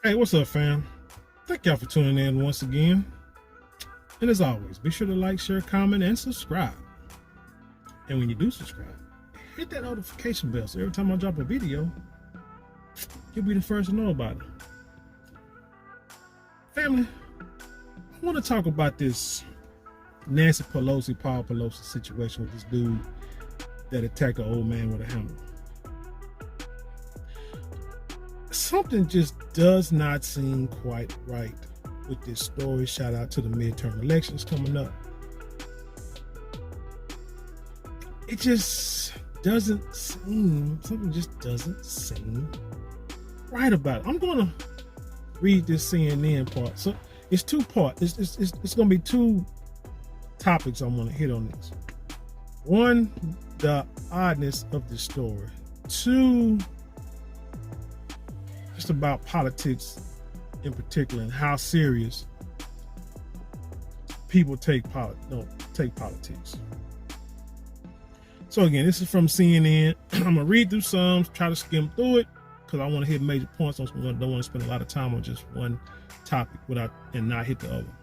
Hey, what's up, fam? Thank y'all for tuning in once again. And as always, be sure to like, share, comment, and subscribe. And when you do subscribe, hit that notification bell so every time I drop a video, you'll be the first to know about it. Family, I want to talk about this Nancy Pelosi, Paul Pelosi situation with this dude that attacked an old man with a hammer. Something just does not seem quite right with this story. Shout out to the midterm elections coming up. It just doesn't seem, something just doesn't seem right about it. I'm going to read this CNN part. So it's two parts. It's going to be two topics I'm going to hit on this. One, the oddness of the story. Two, just about politics in particular and how serious people take politics. So again, this is from CNN. I'm gonna read through some, try to skim through it because I want to hit major points. I don't want to spend a lot of time on just one topic and not hit the other.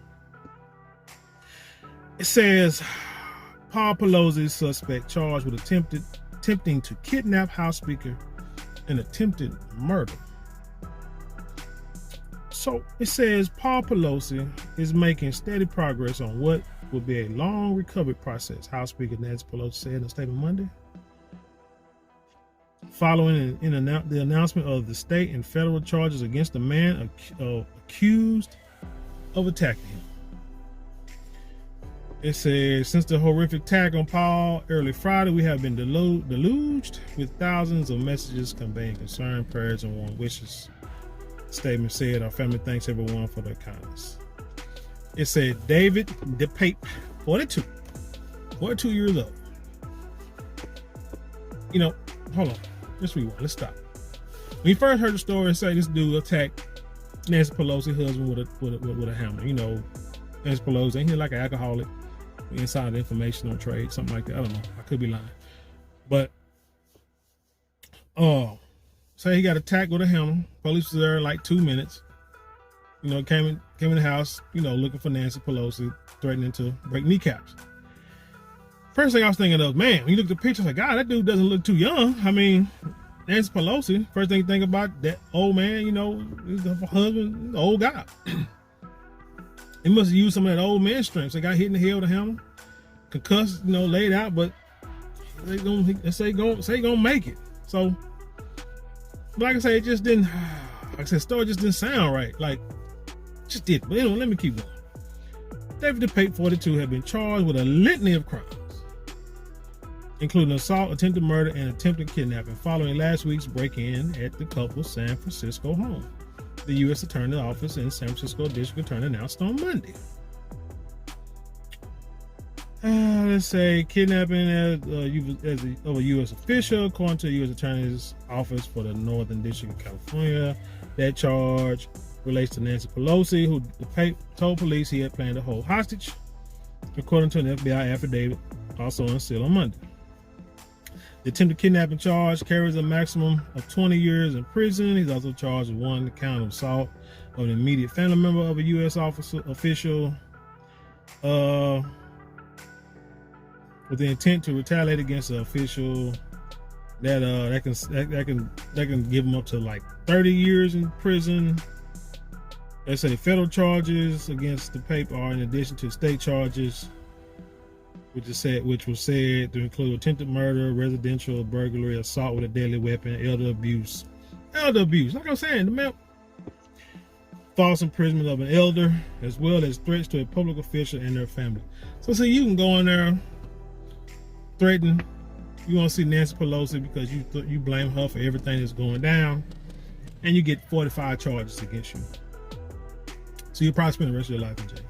It says Paul Pelosi, suspect charged with attempting to kidnap House Speaker and attempted murder. So it says Paul Pelosi is making steady progress on what will be a long recovery process, House Speaker Nancy Pelosi said in a statement Monday, following the announcement of the state and federal charges against the man accused of attacking him. It says, since the horrific attack on Paul early Friday, we have been deluged with thousands of messages conveying concern, prayers, and warm wishes. Statement said, our family thanks everyone for their kindness. It said David DePape, 42 years old. You know, hold on, let's rewind, let's stop. When you first heard the story, say this dude attacked Nancy Pelosi's husband with a hammer. You know, Nancy Pelosi ain't he like an alcoholic, inside information on trade, something like that. I don't know, I could be lying, but say he got attacked with a hammer. Police was there like 2 minutes. You know, came in the house, you know, looking for Nancy Pelosi, threatening to break kneecaps. First thing I was thinking of, man, when you look at the picture, I was like, God, that dude doesn't look too young. I mean, Nancy Pelosi, first thing you think about, that old man, you know, his husband, the old guy. He must have used some of that old man strength. So they got hit in the head with a hammer, concussed, you know, laid out, but they gonna make it. So, like I said, it just didn't, like I said, the story just didn't sound right. Like, just did. But anyway, let me keep going. David DePape, 42, had been charged with a litany of crimes, including assault, attempted murder, and attempted kidnapping, following last week's break-in at the couple's San Francisco home. The U.S. Attorney's Office in San Francisco District Attorney announced on Monday. Let's say kidnapping of a U.S. official, according to the U.S. Attorney's Office for the Northern District of California. That charge relates to Nancy Pelosi, who told police he had planned to hold hostage, according to an FBI affidavit, also unsealed on Monday. The attempted kidnapping charge carries a maximum of 20 years in prison. He's also charged with one count of assault of an immediate family member of a U.S. official, with the intent to retaliate against an official that can give him up to like 30 years in prison. They say federal charges against the paper are in addition to state charges, which was said to include attempted murder, residential burglary, assault with a deadly weapon, elder abuse. Like I'm saying, the man, false imprisonment of an elder, as well as threats to a public official and their family. So see, you can go in there, threaten. You want to see Nancy Pelosi because you blame her for everything that's going down, and you get 45 charges against you. So you probably spend the rest of your life in jail.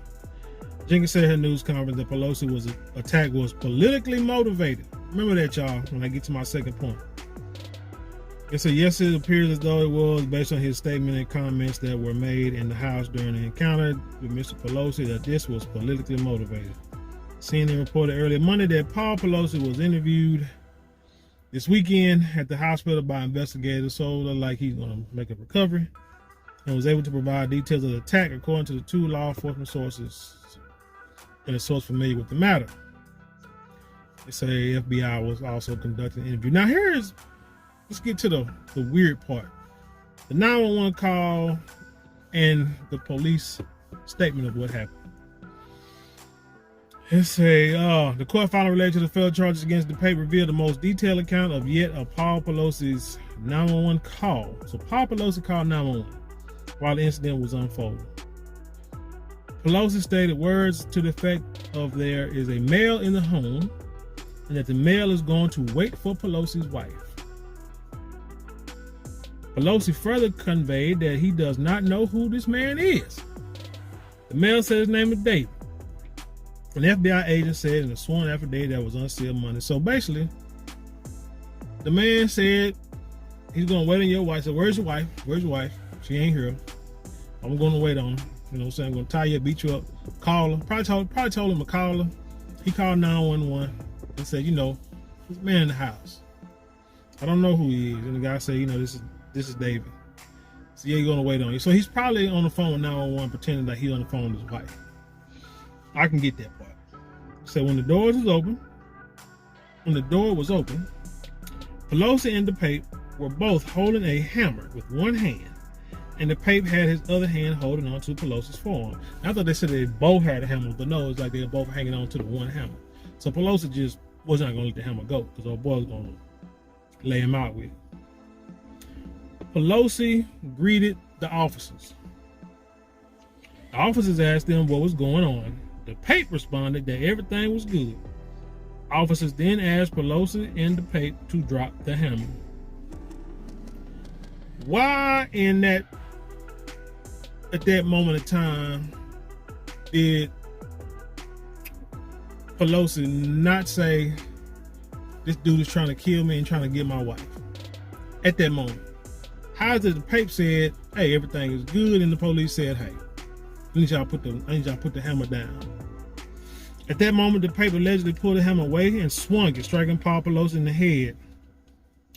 Jenkins said in her news conference that Pelosi attack was politically motivated. Remember that, y'all, when I get to my second point. It said, yes, it appears as though it was based on his statement and comments that were made in the House during the encounter with Mr. Pelosi that this was politically motivated. CNN reported earlier Monday that Paul Pelosi was interviewed this weekend at the hospital by investigators, so it looked like he's going to make a recovery. and was able to provide details of the attack, according to the two law enforcement sources and a source familiar with the matter. They say FBI was also conducting an interview. Now let's get to the weird part. The 911 call and the police statement of what happened. It say, the court filing related to the federal charges against DePape revealed the most detailed account of yet of Paul Pelosi's 911 call. So Paul Pelosi called 911 while the incident was unfolding. Pelosi stated words to the effect of there is a male in the home and that the male is going to wait for Pelosi's wife. Pelosi further conveyed that he does not know who this man is. The male said his name is David. An FBI agent said in a sworn affidavit that was unsealed Monday. So basically, the man said he's going to wait on your wife. So where's your wife? Where's your wife? She ain't here. I'm going to wait on her. You know what I'm saying? I'm going to tie you up, beat you up, call her. Probably told him to call her. He called 911 and said, this man in the house. I don't know who he is. And the guy said, this is David. So yeah, he's going to wait on you. So he's probably on the phone with 911 pretending that he's on the phone with his wife. I can get that part. So when the door was open, Pelosi and DePape were both holding a hammer with one hand, and DePape had his other hand holding onto Pelosi's forearm. I thought they said they both had a hammer, but no, it's like they were both hanging on to the one hammer. So Pelosi just was not going to let the hammer go because old boy was going to lay him out with it. Pelosi greeted the officers. The officers asked them what was going on. DePape responded that everything was good. Officers then asked Pelosi and DePape to drop the hammer. Why at that moment of time did Pelosi not say, this dude is trying to kill me and trying to get my wife? At that moment. How is it DePape said, hey, everything is good, and the police said, hey, I need y'all put the hammer down. At that moment, DePape allegedly pulled the hammer away and swung it, striking Paul Pelosi in the head.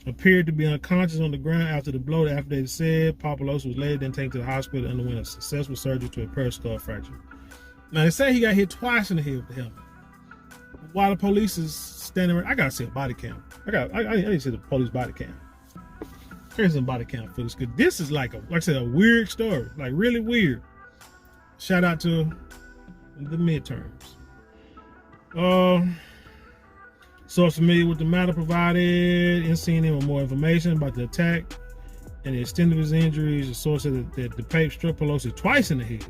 Appeared to be unconscious on the ground after the blow. The affidavit said Paul Pelosi was later then taken to the hospital and underwent a successful surgery to a periskull fracture. Now they say he got hit twice in the head with the helmet. While the police is standing around, I gotta see a body cam. I need to see the police body cam. Here's some body cam footage because this is like I said, a weird story, like really weird. Shout out to the midterms. Source familiar with the matter provided in CNN with more information about the attack and the extent of his injuries. The source said that DePape struck Pelosi twice in the head.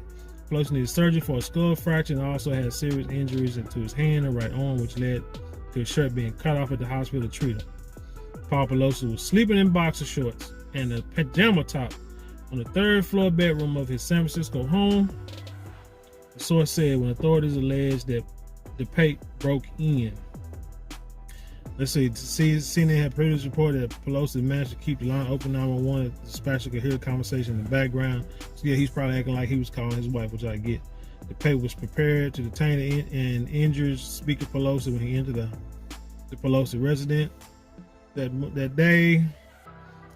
Pelosi needed surgery for a skull fracture and also had serious injuries to his hand and right arm, which led to his shirt being cut off at the hospital to treat him. Paul Pelosi was sleeping in boxer shorts and a pajama top on the third floor bedroom of his San Francisco home. The source said when authorities alleged that DePape broke in. Let's see. CNN had previously reported that Pelosi managed to keep the line open 911. The dispatcher could hear the conversation in the background. So yeah, he's probably acting like he was calling his wife, which I get. DePape was prepared to detain and injured Speaker Pelosi when he entered the Pelosi residence. That day,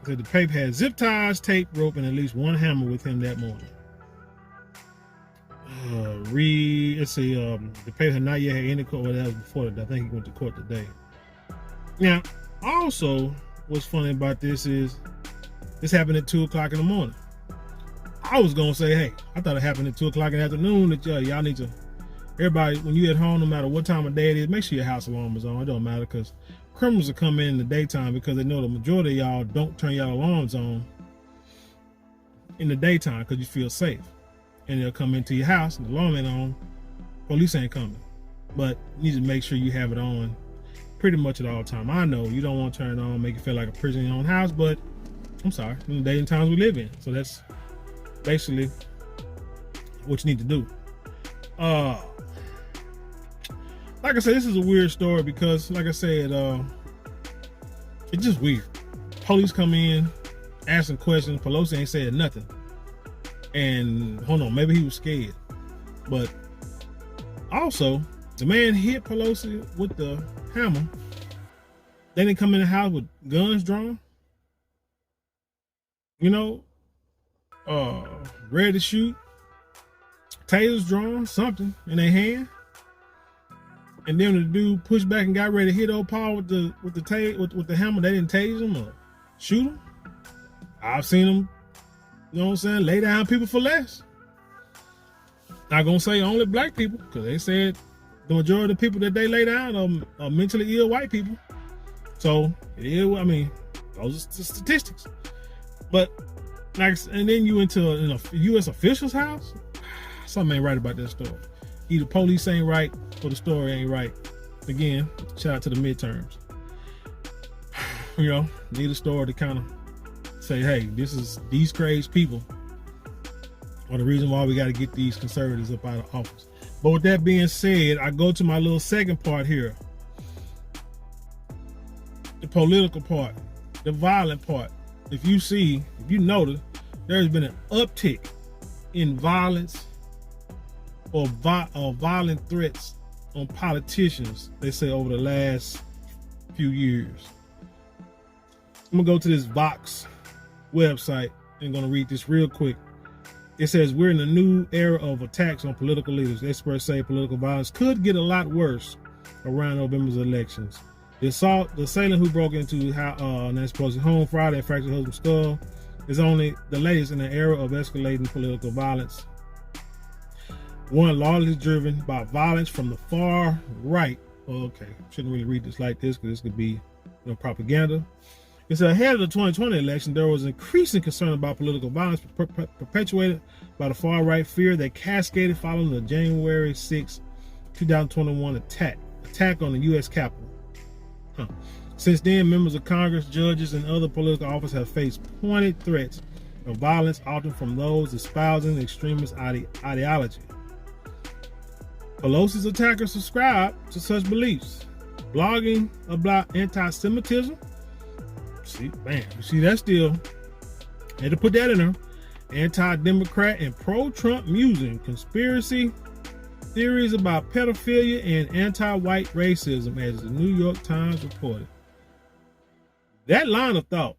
so DePape had zip ties, tape, rope, and at least one hammer with him that morning. Let's see. DePape had not yet had any court. Well, that was before that. I think he went to court today. Now, also, what's funny about this is this happened at 2 o'clock in the morning. I was gonna say, hey, I thought it happened at 2 o'clock in the afternoon. That y'all need to, everybody, when you at home, no matter what time of day it is, make sure your house alarm is on. It don't matter because criminals will come in the daytime because they know the majority of y'all don't turn your alarms on in the daytime because you feel safe. And they'll come into your house and the alarm ain't on, police ain't coming. But you need to make sure you have it on pretty much at all time. I know you don't want to turn it on, make you feel like a prison in your own house, but I'm sorry, in the day and times we live in. So that's basically what you need to do. Like I said, this is a weird story because, like I said, it's just weird. Police come in, asking questions. Pelosi ain't saying nothing. And hold on, maybe he was scared. But also, the man hit Pelosi with the hammer. They didn't come in the house with guns drawn. You know, ready to shoot, tasers drawn, something in their hand. And then the dude pushed back and got ready to hit old Paul with the hammer. They didn't tase him or shoot him. I've seen him, you know what I'm saying, lay down people for less. Not gonna say only black people, because they said the majority of the people that they lay down are mentally ill white people. So I mean, those are the statistics. But like, and then you into a U.S. official's house. Something ain't right about that story. Either police ain't right or the story ain't right. Again, shout out to the midterms. You know, need a story to kind of say, hey, these crazy people are the reason why we got to get these conservatives up out of office. But with that being said, I go to my little second part here. The political part, the violent part. If you notice, there's been an uptick in violence or violent threats on politicians, they say, over the last few years. I'm gonna go to this Vox website and gonna read this real quick. It says, we're in a new era of attacks on political leaders. Experts say political violence could get a lot worse around November's elections. The assailant who broke into Nancy Pelosi's home Friday and fractured her husband's skull is only the latest in an era of escalating political violence. One largely driven by violence from the far right. Okay, shouldn't really read this like this because this could be propaganda. It's ahead of the 2020 election. There was increasing concern about political violence perpetuated by the far right, fear that cascaded following the January 6, 2021 attack on the U.S. Capitol. Since then, members of Congress, judges, and other political officers have faced pointed threats of violence, often from those espousing extremist ideology. Pelosi's attackers subscribe to such beliefs, blogging about anti-Semitism. See, man, you see that still. Had to put that in there. Anti-Democrat and pro-Trump music, conspiracy theories about pedophilia, and anti-white racism, as the New York Times reported. That line of thought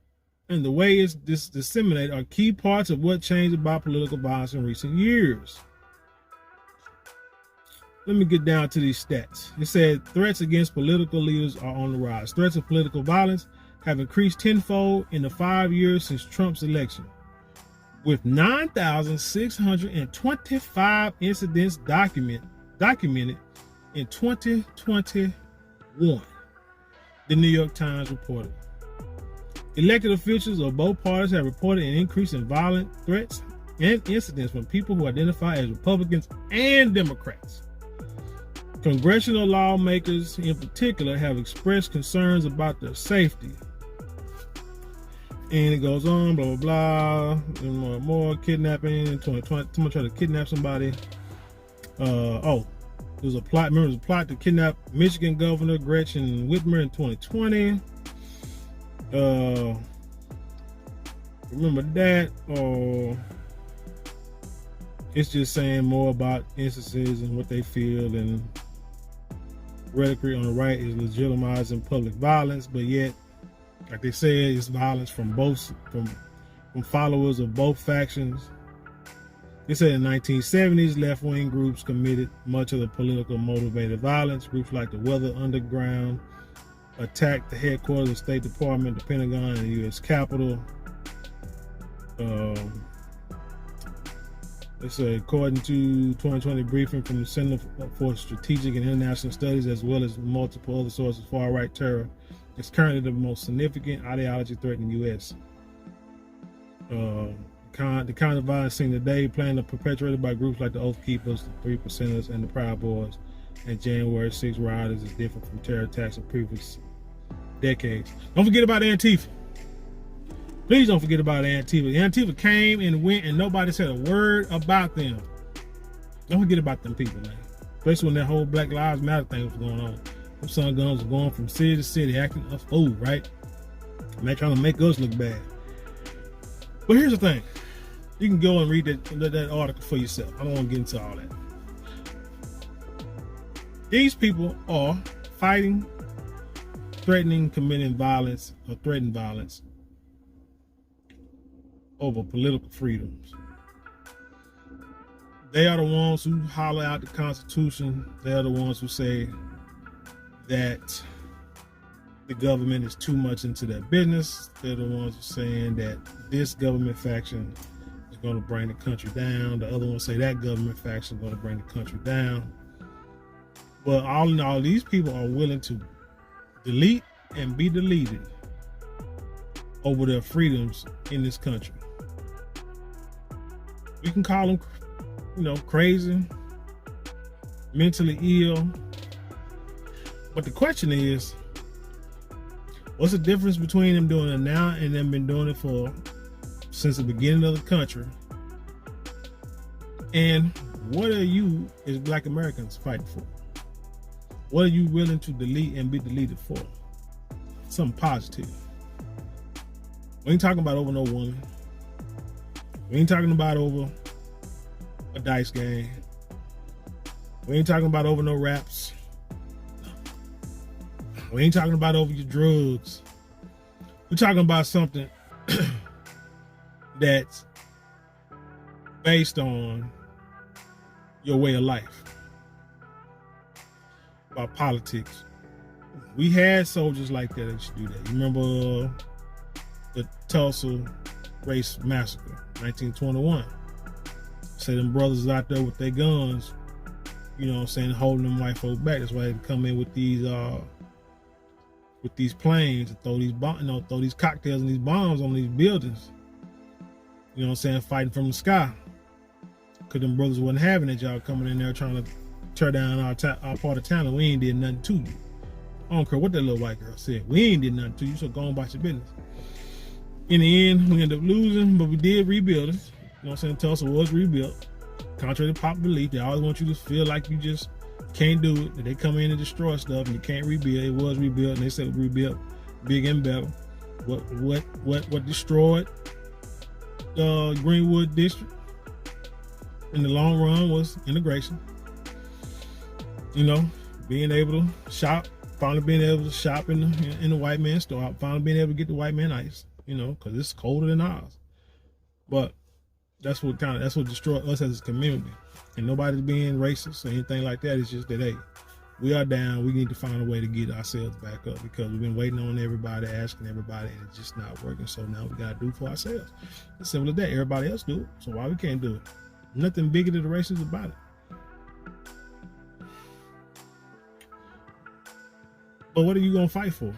and the way it's disseminated are key parts of what changed about political violence in recent years. Let me get down to these stats. It said threats against political leaders are on the rise. Threats of political violence have increased tenfold in the 5 years since Trump's election, with 9,625 incidents documented in 2021, the New York Times reported. Elected officials of both parties have reported an increase in violent threats and incidents from people who identify as Republicans and Democrats. Congressional lawmakers in particular have expressed concerns about their safety. And it goes on, blah, blah, blah, and more kidnapping in 2020. Someone tried to kidnap somebody. There was a plot. Remember, there was a plot to kidnap Michigan Governor Gretchen Whitmer in 2020. Remember that? It's just saying more about instances and what they feel, and rhetoric on the right is legitimizing public violence, but yet, like they said, it's violence from followers of both factions. They said in the 1970s, left-wing groups committed much of the political motivated violence. Groups like the Weather Underground attacked the headquarters of the State Department, the Pentagon, and the U.S. Capitol. They say, according to 2020 briefing from the Center for Strategic and International Studies, as well as multiple other sources, far-right terror is currently the most significant ideology threat in the U.S. The kind of violence seen today planned and perpetrated by groups like the Oath Keepers, the Three Percenters, and the Proud Boys, and January 6 rioters is different from terror attacks of previous decades. Don't forget about Antifa. Please don't forget about Antifa. Antifa came and went, and nobody said a word about them. Don't forget about them people, man. Especially when that whole Black Lives Matter thing was going on. Them son guns were going from city to city, acting a fool, right? And they're trying to make us look bad. But here's the thing. You can go and read that article for yourself. I don't want to get into all that. These people are fighting, threatening, committing violence, or threatening violence over political freedoms. They are the ones who holler out the Constitution. They are the ones who say that the government is too much into their business. They're the ones who are saying that this government faction is going to bring the country down. The other ones say that government faction is going to bring the country down. But all in all, these people are willing to delete and be deleted over their freedoms in this country. We can call them, crazy, mentally ill. But the question is, what's the difference between them doing it now and them been doing it since the beginning of the country? And what are you as Black Americans fighting for? What are you willing to delete and be deleted for? Something positive. We ain't talking about over no woman. We ain't talking about over a dice game. We ain't talking about over no raps. We ain't talking about over your drugs. We're talking about something that's based on your way of life. About politics. We had soldiers like that used to do that. You remember the Tulsa race massacre, 1921. Say them brothers out there with their guns, holding them white folks back. That's why they come in with these planes and throw these cocktails and these bombs on these buildings. Fighting from the sky. Cause them brothers wasn't having it. Y'all coming in there trying to tear down our part of town, and we ain't did nothing to you. I don't care what that little white girl said. We ain't did nothing to you, so go on about your business. In the end, we ended up losing, but we did rebuild it. Tulsa was rebuilt. Contrary to popular belief, they always want you to feel like you just can't do it. That they come in and destroy stuff and you can't rebuild. It was rebuilt, and they said rebuilt big and better. What destroyed the Greenwood district in the long run was integration. Being able to shop, finally being able to shop in the white man's store, finally being able to get the white man ice, because it's colder than ours. But that's what destroyed us as a community. And nobody's being racist or anything like that. It's just that, hey, we are down. We need to find a way to get ourselves back up, because we've been waiting on everybody, asking everybody, and it's just not working. So now we got to do it for ourselves. It's simple as that. Everybody else do it, so why we can't do it? Nothing bigger than the racists about it. But what are you going to fight for?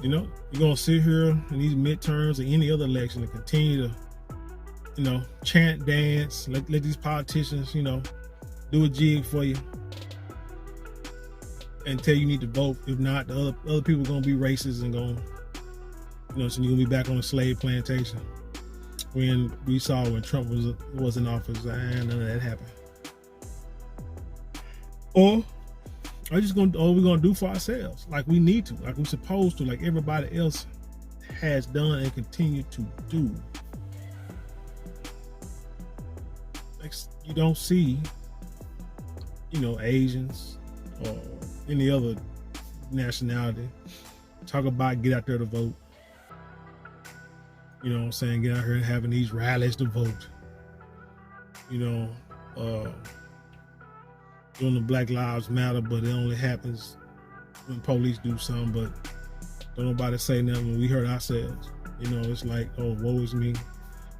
You're going to sit here in these midterms or any other election and continue to, chant, dance, let these politicians, do a jig for you and tell you need to vote. If not, the other people are going to be racist and going, so you're going to be back on a slave plantation. When we saw when Trump was in office, none of that happened. Or we're going to do for ourselves, like we need to, like we're supposed to, like everybody else has done and continue to do. Like you don't see, Asians or any other nationality talk about get out there to vote. Get out here and having these rallies to vote. Doing the Black Lives Matter, but it only happens when police do something, but don't nobody say nothing when we hurt ourselves. It's like, oh, woe is me.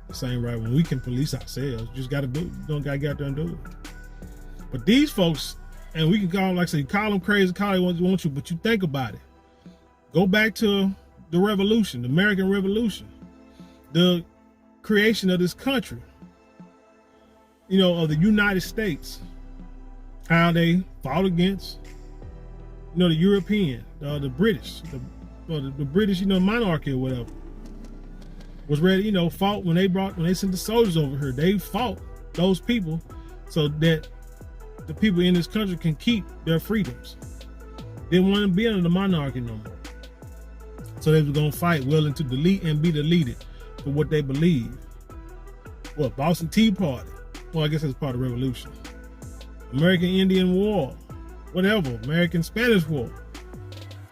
This ain't right. When we can police ourselves, just gotta do it. Don't gotta get out there and do it. But these folks, and we can call them, like I say, call them crazy, call them what you want to, but you think about it. Go back to the revolution, the American Revolution, the creation of this country, of the United States. How they fought against, the European, the British, the British, monarchy or whatever, was ready, fought when they sent the soldiers over here. They fought those people so that the people in this country can keep their freedoms. They didn't want to be under the monarchy no more. So they were going to fight, willing to delete and be deleted for what they believe. What, Boston Tea Party? Well, I guess that's part of the revolution. American Indian War, whatever, American Spanish War.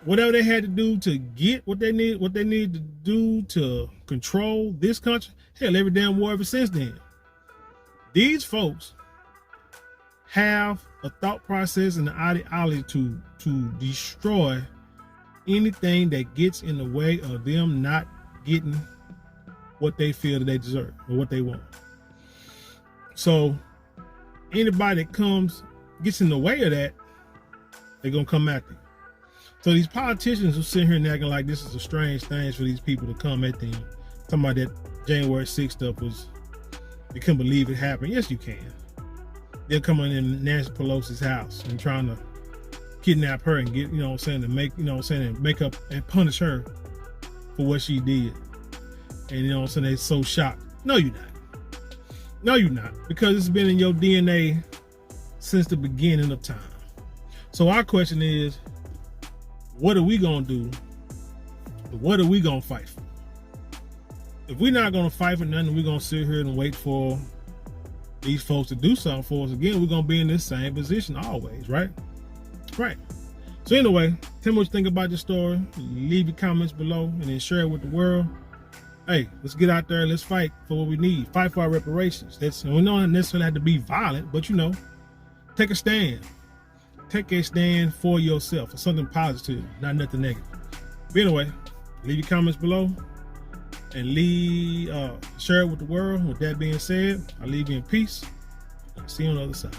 whatever they had to do to get what they need to do to control this country. Hell, every damn war ever since then. These folks have a thought process and an ideology to destroy anything that gets in the way of them not getting what they feel that they deserve or what they want. So anybody that gets in the way of that, they're gonna come after you. So these politicians who sit here and acting like this is a strange thing for these people to come at them, talking about that January 6th stuff was, you couldn't believe it happened. Yes, you can. They're coming in Nancy Pelosi's house and trying to kidnap her and get, to make, and make up and punish her for what she did. And they're so shocked. No, you're not. No, you're not. Because it's been in your DNA since the beginning of time. So our question is, what are we gonna do? What are we gonna fight for? If we're not gonna fight for nothing, we're gonna sit here and wait for these folks to do something for us again. We're gonna be in this same position always, right? Right. So anyway, tell me what you think about this story. Leave your comments below and then share it with the world. Hey, let's get out there. Let's fight for what we need. Fight for our reparations. We don't necessarily have to be violent, but take a stand. Take a stand for yourself, for something positive, not nothing negative. But anyway, leave your comments below and share it with the world. With that being said, I leave you in peace. See you on the other side.